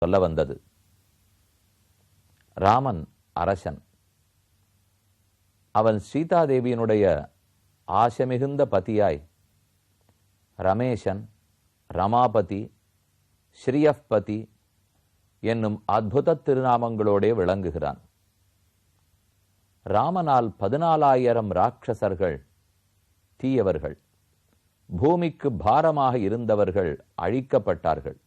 சொல்ல வந்தது. ராமன் அரசன். அவன் சீதாதேவியினுடைய ஆசமிகுந்த பதியாய் ரமேசன், ரமாபதி, ஸ்ரீயப்பதி என்னும் அற்புத திருநாமங்களோடே விளங்குகிறான். ராமனால் 14,000 ராட்சசர்கள், தீயவர்கள், பூமிக்கு பாரமாக இருந்தவர்கள் அழிக்கப்பட்டார்கள்.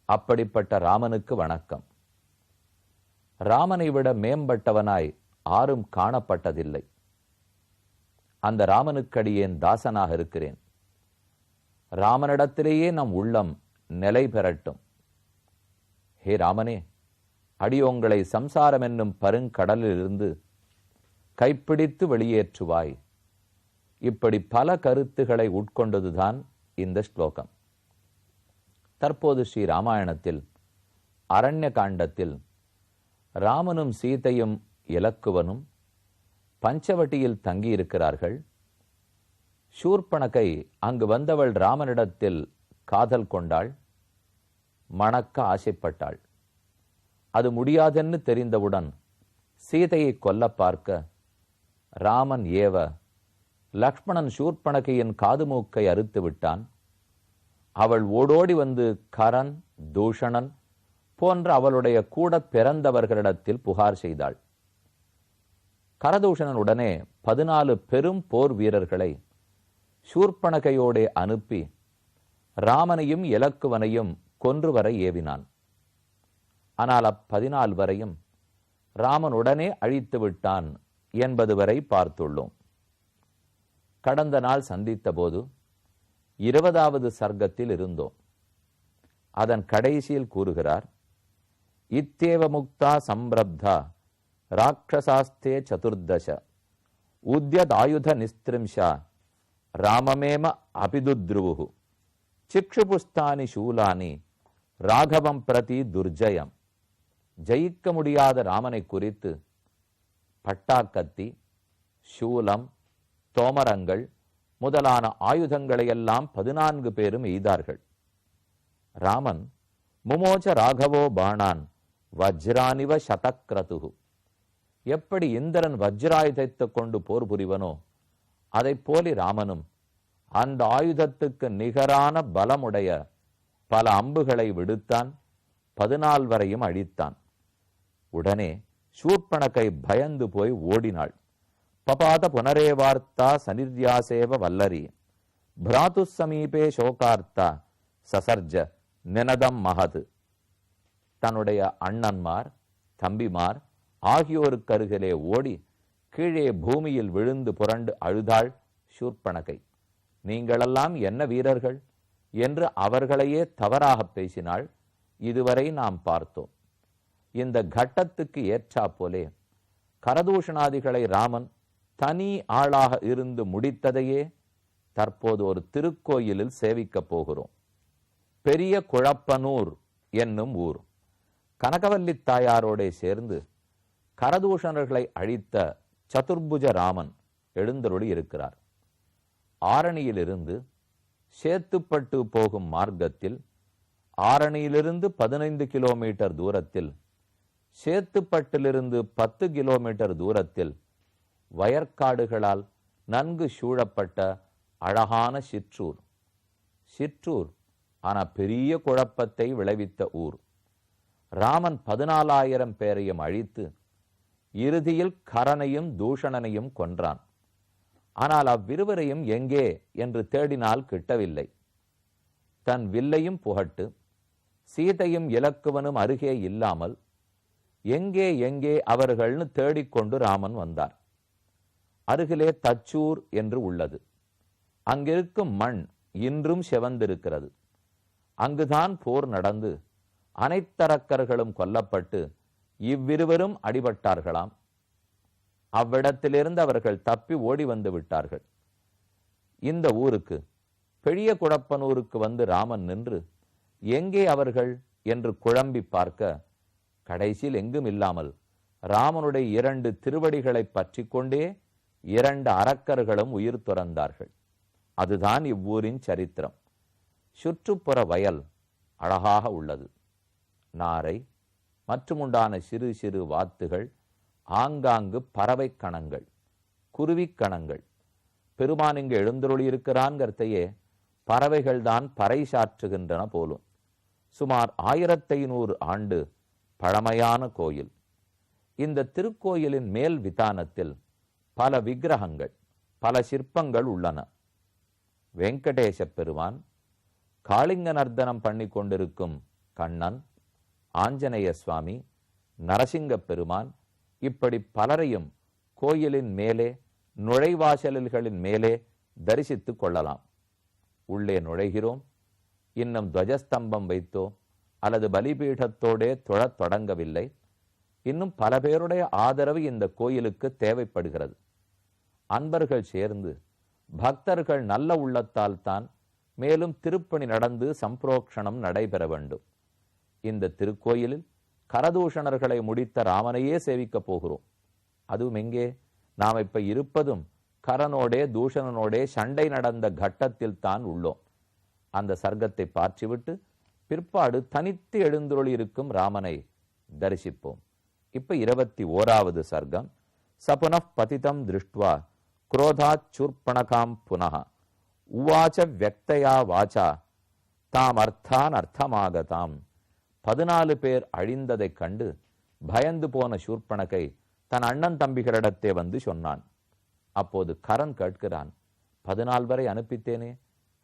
அப்படிப்பட்ட ராமனுக்கு வணக்கம். ராமனை விட மேம்பட்டவனாய் ஆரும் காணப்பட்டதில்லை. அந்த ராமனுக்கடியேன் தாசனாக இருக்கிறேன். ராமனிடத்திலேயே நம் உள்ளம் நிலை பெறட்டும். ஹே ராமனே, அடியோங்களை சம்சாரம் என்னும் பருங்கடலிலிருந்து கைப்பிடித்து வெளியேற்றுவாய். இப்படி பல கருத்துக்களை உட்கொண்டதுதான் இந்த ஸ்லோகம். தற்போது ஸ்ரீ ராமாயணத்தில் அரண்ய காண்டத்தில் ராமனும் சீதையும் இலக்குவனும் பஞ்சவட்டியில் தங்கியிருக்கிறார்கள். சூர்பனகை அங்கு வந்தவள் ராமனிடத்தில் காதல் கொண்டாள், மணக்க ஆசைப்பட்டாள். அது முடியாதென்னு தெரிந்தவுடன் சீதையை கொல்ல பார்க்க ராமன் ஏவ லக்ஷ்மணன் சூர்பனகையின் காது மூக்கை அறுத்து விட்டான். அவள் ஓடோடி வந்து கரன், தூஷணன் போன்ற அவளுடைய கூட பிறந்தவர்களிடத்தில் புகார் செய்தாள். கரதூஷணன் உடனே 14 பெரும் போர் வீரர்களை சூர்பனகையோடே அனுப்பி ராமனையும் இலக்குவனையும் கொன்று வர ஏவினான். ஆனால் 14 வரையும் ராமன் உடனே அழித்து விட்டான் என்பது வரை பார்த்துள்ளோம். கடந்த நாள் சந்தித்த போது 20வது சர்க்கத்தில் இருந்தோம். அதன் கடைசியில் கூறுகிறார், இத்தேவ முக்தா சம்பிரப்தா ராட்சசாஸ்தே சதுர்தச உத்யதாயுத நிஸ்திரிம்ஷா ராமமேம அபிதுத்ருவு சிக்ஷுபுஸ்தானி சூலானி ராகவம் பிரதி துர்ஜயம். ஜெயிக்க முடியாத ராமனை குறித்து பட்டாக்கத்தி, சூலம், தோமரங்கள் முதலான ஆயுதங்களையெல்லாம் 14 பேரும் எய்தார்கள். ராமன் முமோச்ச ராகவோ பாணான் வஜ்ரானிவ சதக்ரதுகு. எப்படி இந்திரன் வஜ்ராயுதத்தை கொண்டு போர் புரிவனோ அதை போலி ராமனும் அந்த ஆயுதத்துக்கு நிகரான பலமுடைய பல அம்புகளை விடுத்தான். 14 வரையும் அழித்தான். உடனே சூர்பனகை பயந்து போய் ஓடினாள். பபாத புனரேவார்த்தா சனிர்யாசேவ வல்லரி பிராத்து சமீபே சோகார்த்தா சசர்ஜ நினதம் மகது. தன்னுடைய அண்ணன்மார், தம்பிமார் ஆகியோருக்கு அருகிலே ஓடி கீழே பூமியில் விழுந்து புரண்டு அழுதாள் சூர்பனகை. நீங்களெல்லாம் என்ன வீரர்கள் என்று அவர்களையே தவறாக பேசினாள். இதுவரை நாம் பார்த்தோம். இந்த கட்டத்துக்கு ஏற்றா போலே கரதூஷணாதிகளை ராமன் தனி ஆளாக இருந்து முடித்ததையே தற்போது ஒரு திருக்கோயிலில் சேவிக்கப் போகிறோம். பெரிய குழப்பனூர் என்னும் ஊர். கனகவல்லி தாயாரோட சேர்ந்து கரதூஷணர்களை அழித்த சதுர்புஜ ராமன் எழுந்தருளி இருக்கிறார். ஆரணியிலிருந்து சேத்துப்பட்டு போகும் மார்க்கத்தில், ஆரணியிலிருந்து 15 கிலோமீட்டர் தூரத்தில், சேத்துப்பட்டிலிருந்து 10 கிலோமீட்டர் தூரத்தில் வயற்காடுகளால் நன்கு சூழப்பட்ட அழகான சிற்றூர். சிற்றூர் ஆனா பெரிய குழப்பத்தை விளைவித்த ஊர். ராமன் 14,000 பேரையும் அழித்து இறுதியில் கரனையும் தூஷணனையும் கொன்றான். ஆனால் அவ்விருவரையும் எங்கே என்று தேடினால் கிட்டவில்லை. தன் வில்லையும் புகட்டு சீதையும் இலக்குவனும் அருகே இல்லாமல் எங்கே எங்கே அவர்கள்னு தேடிக்கொண்டு ராமன் வந்தார். அருகிலே தச்சூர் என்று உள்ளது. அங்கிருக்கும் மண் இன்றும் செவந்திருக்கிறது. அங்குதான் போர் நடந்து அனைத்தரக்கர்களும் கொல்லப்பட்டு இவ்விருவரும் அடிபட்டார்களாம். அவ்விடத்திலிருந்து அவர்கள் தப்பி ஓடி வந்து விட்டார்கள். இந்த ஊருக்கு, பெரிய குழப்பனூருக்கு வந்து ராமன் நின்று எங்கே அவர்கள் என்று குழம்பி பார்க்க கடைசியில் எங்கும் இல்லாமல் ராமனுடைய 2 திருவடிகளை பற்றி கொண்டே 2 அரக்கர்களும் உயிர் துறந்தார்கள். அதுதான் இவ்வூரின் சரித்திரம். சுற்றுப்புற வயல் அழகாக உள்ளது. நாரை மற்றும் உண்டான சிறு சிறு வாத்துகள், ஆங்காங்கு பறவை கணங்கள், குருவிக் கணங்கள். பெருமான் இங்கு எழுந்தருளியிருக்கிறான்கிறதையே பறவைகள்தான் பறைசாற்றுகின்றன போலும். சுமார் 1500 ஆண்டு பழமையான கோயில். இந்த திருக்கோயிலின் மேல் விதானத்தில் பல விக்கிரகங்கள், பல சிற்பங்கள் உள்ளன. வெங்கடேச பெருமான், காளிங்க நர்த்தனம் பண்ணி கொண்டிருக்கும் கண்ணன், ஆஞ்சநேய சுவாமி, நரசிங்க பெருமான், இப்படி பலரையும் கோயிலின் மேலே, நுழைவாசல்களின் மேலே தரிசித்துக் கொள்ளலாம். உள்ளே நுழைகிறோம். இன்னும் துவஜஸ்தம்பம் வைத்தோ அல்லது பலிபீடத்தோடே தொழத் தொடங்கவில்லை. இன்னும் பல பேருடைய ஆதரவு இந்த கோயிலுக்கு தேவைப்படுகிறது. அன்பர்கள் சேர்ந்து, பக்தர்கள் நல்ல உள்ளத்தால் தான் மேலும் திருப்பணி நடந்து சம்பிரோக்ஷணம் நடைபெற வேண்டும். இந்த திருக்கோயிலில் கரதூஷணர்களை முடித்த ராமனையே சேவிக்கப் போகிறோம். அதுவும் எங்கே? நாம் இப்ப இருப்பதும் கரனோடே தூஷணனோடே சண்டை நடந்த கட்டத்தில் தான் உள்ளோம். அந்த சர்க்கத்தை பார்த்துவிட்டு பிற்பாடு தனித்து எழுந்தருளி இருக்கும் ராமனை தரிசிப்போம். இப்ப 21வது சர்க்கம். சபுனః பதிதம் திருஷ்டுவா குரோதாச் சூர்பணகாம் புனः உவாச்ச வியக்தயா வாச்சா தாம் அர்த்தான் அர்த்தமாகதாம். 14 பேர் அழிந்ததைக் கண்டு பயந்து போன சூர்பணகை தன் அண்ணன் தம்பிகளிடத்தே வந்து சொன்னான். அப்போது கரன் கேட்கிறான், 14 வரை அனுப்பித்தேனே,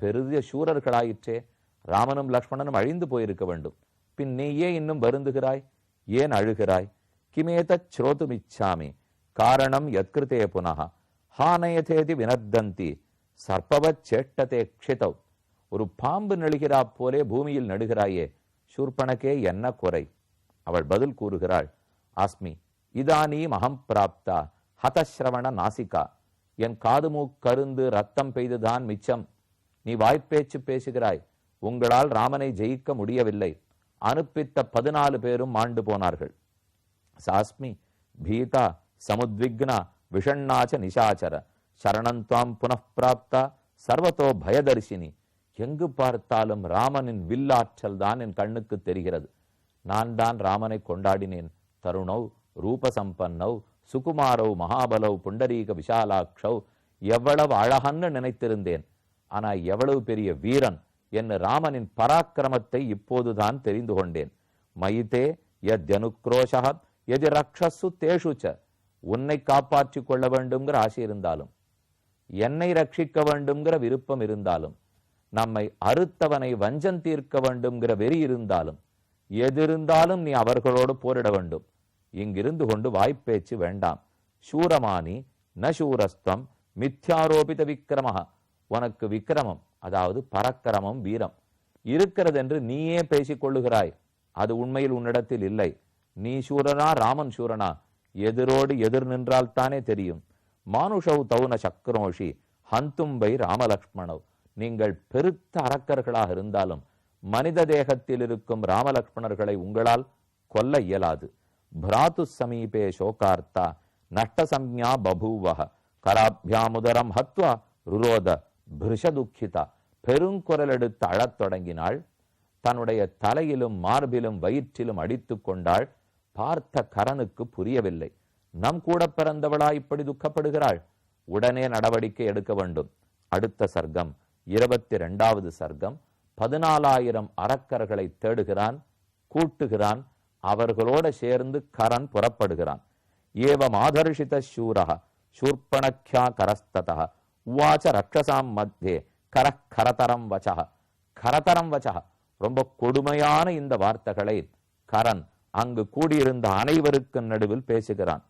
பெரிய சூரர்களாயிற்றே, ராமனும் லக்ஷ்மணனும் அழிந்து போயிருக்க வேண்டும். பின் நீயே இன்னும் வருந்துகிறாய், ஏன் அழுகிறாய்? கிமேதச் ஸ்ரோதுமிச்சாமி காரணம் யத்கிருதே புனः ஹானயதேதி வினர்தந்தி சர்ப்பவச் சேட்டதே க்ஷிதவ். ஒரு பாம்பு நெழுகிறா போலே பூமியில் நடுகிறாயே, சூர்பணகே என்ன குறை? அவள் பதில் கூறுகிறாள், அஸ்மி இதானீம் அகம் பிராப்தா ஹதஸ்ரவண நாசிகா. என் காது மூக்கருந்து ரத்தம் பெய்துதான் மிச்சம். நீ வாய்ப்பேச்சு பேசுகிறாய். உங்களால் ராமனை ஜெயிக்க முடியவில்லை. அனுப்பித்த 14 பேரும் மாண்டு போனார்கள். சாஸ்மி பீதா சமுத்விக்னா விஷண்ணாச்ச நிசாச்சர சரணந்தாம் புனப்பிராப்தா சர்வத்தோ பயதர்ஷினி. எங்கு பார்த்தாலும் ராமனின் வில்லாற்றல் தான் என் கண்ணுக்கு தெரிகிறது. நான் தான் ராமனை கொண்டாடினேன். தருணவ் ரூபசம்பன்னவ் சுகுமாரவ் மகாபலவ் புண்டரீக விஷாலாட்சவ். எவ்வளவு அழகன்னு நினைத்திருந்தேன். ஆனா எவ்வளவு பெரிய வீரன் என்று ராமனின் பராக்கிரமத்தை இப்போதுதான் தெரிந்து கொண்டேன். மயிதே யத்யனுக்ரோஷா எதி ரக்ஷசு தேஷுச்ச. உன்னை காப்பாற்றிக் கொள்ள வேண்டும்ங்கிற ஆசை இருந்தாலும், என்னை ரட்சிக்க வேண்டும்ங்கிற விருப்பம் இருந்தாலும், நம்மை அறுத்தவனை வஞ்சம் தீர்க்க வேண்டும்ங்கிற வெறி இருந்தாலும், எதிருந்தாலும் நீ அவர்களோடு போரிட வேண்டும். இங்கிருந்து கொண்டு வாய்ப்பேச்சு வேண்டாம். சூரமானி ந சூரஸ்தம் மித்யாரோபித விக்கிரமஹ. உனக்கு விக்கிரமம், அதாவது பரக்கிரமம், வீரம் இருக்கிறது என்று நீயே பேசிக் கொள்ளுகிறாய். அது உண்மையில் உன்னிடத்தில் இல்லை. நீ சூரனா ராமன் சூரனா? எதிரோடு எதிர் நின்றால் தானே தெரியும். மானுஷவ் தௌன சக்கரோஷி ஹந்தும்பை ராமலக்ஷ்மணவ். நீங்கள் பெருத்த அரக்கர்களாக இருந்தாலும் மனித தேகத்தில் இருக்கும் ராமலக்ஷ்மணர்களை உங்களால் கொல்ல இயலாது. பிராத்து சமீபே சோகார்த்தா நஷ்டசம்யா பபூவஹ கராபியாமுதரம் ஹத்வா ருரோத பிருஷதுக்கிதா. பெருங்குரல் எடுத்து அழத் தொடங்கினாள். தன்னுடைய தலையிலும் மார்பிலும் வயிற்றிலும் அடித்து கொண்டாள். பார்த்த கரனுக்கு புரியவில்லை. நம் கூட பிறந்தவளா இப்படி துக்கப்படுகிறாள்? உடனே நடவடிக்கை எடுக்க வேண்டும். அடுத்த சர்க்கம் 22வது சர்க்கம். 14,000 அரக்கர்களை தேடுகிறான், கூட்டுகிறான். அவர்களோட சேர்ந்து கரன் புறப்படுகிறான். ஏவம் ஆதர்ஷித சூரஹ சூர்பணக்யா கரஸ்ததஹ உவாச்ச ரக்ஷசாம் மத்தியே கரதரம் வச்சஹ. கரதரம் வச்சஹ. ரொம்ப கொடுமையான இந்த வார்த்தைகளை கரன் அங்கு கூடியிருந்த அனைவருக்கும் நடுவில் பேசுகிறான்.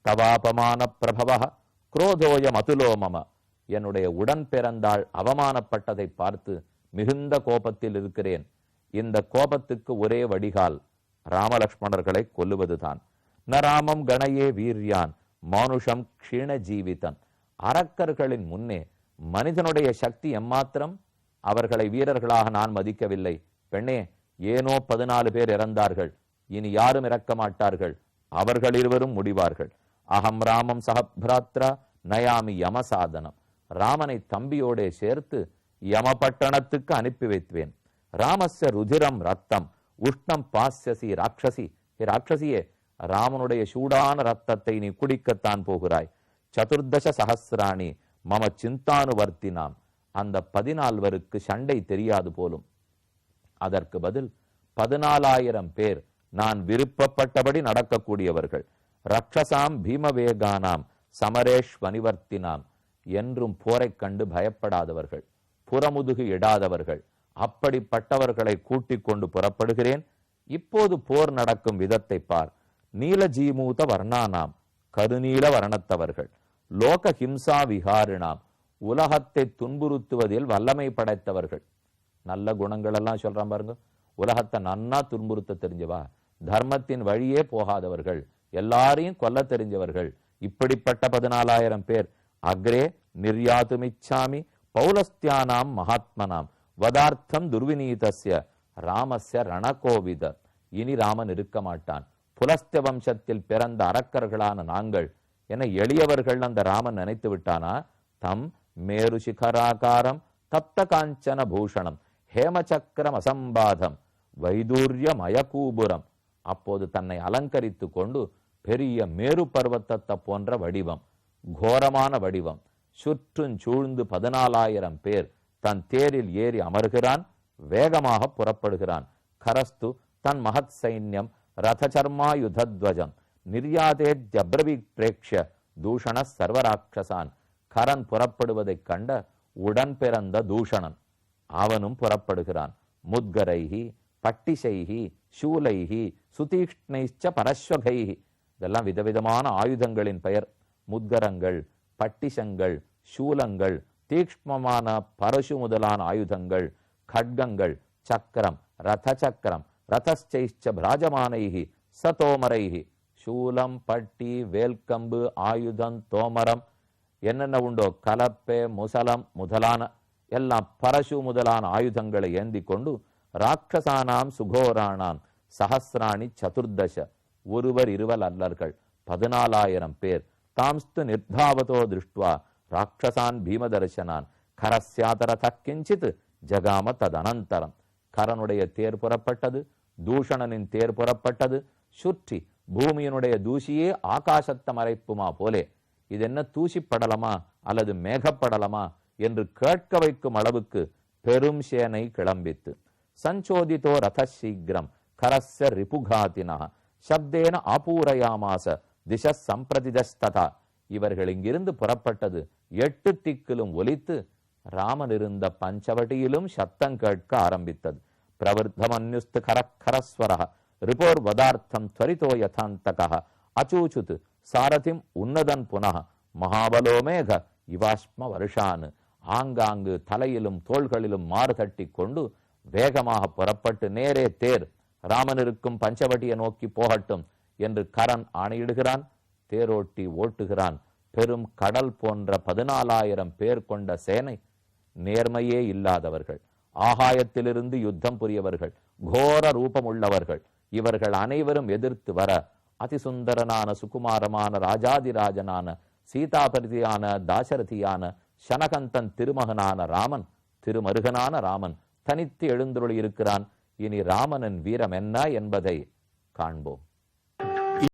தவாபமான பிரபவ குரோதோயம் அதுலோமம. என்னுடைய உடன் பிறந்தாள் அவமானப்பட்டதை பார்த்து மிகுந்த கோபத்தில் இருக்கிறேன். இந்த கோபத்துக்கு ஒரே வடிகால் ராமலக்ஷ்மணர்களை கொல்லுவதுதான். ந ராமம் கணையே வீர்யான் மானுஷம் க்ஷீண ஜீவிதன். அரக்கர்களின் முன்னே மனிதனுடைய சக்தி எம்மாத்திரம்? அவர்களை வீரர்களாக நான் மதிக்கவில்லை. பெண்ணே, ஏனோ 14 பேர் இறந்தார்கள். இனி யாரும் இறக்க மாட்டார்கள். அவர்கள் இருவரும் முடிவார்கள். அகம் ராமம் சஹபிராத்ரா நயாமி யமசாதனம். ராமனை தம்பியோடே சேர்த்து யமபட்டணத்துக்கு அனுப்பி வைத்துவேன். ராமஸ்ய ருதிரம் ரத்தம் உஷ்ணம் பாஸ்யசி ராட்சசி, ஹே ராட்சசியே, ராமனுடைய சூடான ரத்தத்தை நீ குடிக்கத்தான் போகிறாய். சதுர்தச சஹசிராணி மம சிந்தானுவர்த்தினாம். அந்த 14 சண்டை தெரியாது போலும். அதற்கு பதில் 14,000 பேர் நான் விருப்பப்பட்டபடி நடக்கக்கூடியவர்கள். ரக்ஷசாம் பீமவேகானாம் சமரேஷ்வனிவர்த்தினாம். என்றும் போரை கண்டு பயப்படாதவர்கள், புறமுதுகு இடாதவர்கள். அப்படிப்பட்டவர்களை கூட்டிக் கொண்டு புறப்படுகிறேன். இப்போது போர் நடக்கும் விதத்தை பார். நீலஜீமூத வர்ணானாம், கருநீல வர்ணத்தவர்கள். லோக ஹிம்சா விஹாரினாம், உலகத்தை துன்புறுத்துவதில் வல்லமை படைத்தவர்கள். நல்ல குணங்கள் எல்லாம் சொல்றான் பாருங்க. உலகத்தை நன்னா துன்புறுத்த தெரிஞ்சவா, தர்மத்தின் வழியே போகாதவர்கள், எல்லாரையும் கொல்ல தெரிஞ்சவர்கள். இப்படிப்பட்ட 14,000 பேர். அக்ரே நிர்யாதுமிச்சாமி பௌலஸ்தியானாம் மகாத்மனாம் வதார்த்தம் துர்விநீதஸ்ய ராமஸ்ய ரணகோவித. இனி ராமன் இருக்க மாட்டான். புலஸ்திய வம்சத்தில் பிறந்த அரக்கர்களான நாங்கள் என எளியவர்கள் அந்த ராமன் நினைத்து விட்டானா? தம் மேரு சிகராகாரம் தப்த காஞ்சன பூஷணம் ஹேமசக்கரம் அசம்பாதம் வைதூரிய மயகூபுரம். அப்போது தன்னை அலங்கரித்து கொண்டு பெரிய மேரு பர்வத்தத்தை போன்ற வடிவம், கோரமான வடிவம், சுற்றும் சூழ்ந்து 14,000 பேர் தன் தேரில் ஏறி அமர்கிறான். வேகமாக புறப்படுகிறான். கரஸ்து தன் மகத் சைன்யம் ரதச்சர்மாயுதத்வஜம் நிர்யாதேத்யப்ரவீக் பிரேக்ஷ தூஷண சர்வராட்சசான். கரன் புறப்படுவதைக் கண்ட உடன் பிறந்த தூஷணன் அவனும் புறப்படுகிறான். முத்கரைஹி பட்டிசைஹி சூலைஹி சுதீக்ஷ்ணைச்ச பரஸ்வகைஹி. இதெல்லாம் விதவிதமான ஆயுதங்களின் பெயர். முத்கரங்கள், பட்டிசங்கள், சூலங்கள், தீக்ஷ்மமான பரசு முதலான ஆயுதங்கள், கட்கங்கள், சக்கரம், ரத சக்கரம், ரதச்சைச்ச பிராஜமானைஹி சதோமரைஹி. சூலம், பட்டி, வேல்கம்பு, ஆயுதம், தோமரம், என்னென்ன உண்டோ, கலப்பே, முசலம் முதலான எல்லாம் பரசு முதலான ஆயுதங்களை ஏந்தி கொண்டு ராட்சசானாம் சுகோரானாம் சஹசிராணி சதுர்தச. ஒருவர் இருவர் அல்லர்கள், 14,000 பேர். தாம்ஸ்து நிர்தாவதோ திருஷ்டுவா ராட்சசான் பீமதர்சனான் கரஸ்யாதரத கிஞ்சித் ஜகாம ததனந்தரம். கரனுடைய தேர் புறப்பட்டது, தூஷணனின் தேர் புறப்பட்டது. சுற்றி பூமியினுடைய தூசியே ஆகாசத்தை மறைப்புமா போலே. இது என்ன தூசிப்படலமா அல்லது மேகப்படலமா என்று கேட்க வைக்கும் அளவுக்கு பெரும் சேனை கிளம்பித்து. சஞ்சோதித்தோ ரத சீக்கிரம் கரஸ்ய ரிபுகாதினா சப்தேன ஆபூரயாமாச திச சம்பிரதிதஸ்ததா. இவர்கள் இங்கிருந்து புறப்பட்டது 8 திக்கிலும் ஒலித்து ராமன் இருந்த பஞ்சவட்டியிலும் சத்தம் கேட்க ஆரம்பித்தது. பிரவர்த்தமன்யுஸ்து கரக்கரஸ்வர ரிபோர் வதார்த்தம் துவரிதோ யதாந்தக அச்சூச்சுத் சாரதிம் உன்னதன் புனः மகாபலோ மேக இவாஸ்ம வருஷான். ஆங்காங்கு தலையிலும் தோள்களிலும் மாறு தட்டி கொண்டு வேகமாக புறப்பட்டு நேரே தேர் ராமன் இருக்கும் பஞ்சவட்டியை நோக்கி போகட்டும் என்று கரன் ஆணையிடுகிறான். தேரோட்டி ஓட்டுகிறான். பெரும் கடல் போன்ற 14,000 பேர் கொண்ட சேனை. நேர்மையே இல்லாதவர்கள், ஆகாயத்திலிருந்து யுத்தம் புரியவர்கள், கோர ரூபம் உள்ளவர்கள். இவர்கள் அனைவரும் எதிர்த்து வர அதிசுந்தரனான சுகுமாரமான ராஜாதிராஜனான சீதாபரிதியான தாசரதியான சனகந்தன் திருமகனான ராமன், திருமருகனான ராமன் தனித்து எழுந்தருளி இருக்கிறான். இனி ராமனின் வீரம் என்ன என்பதை காண்போம்.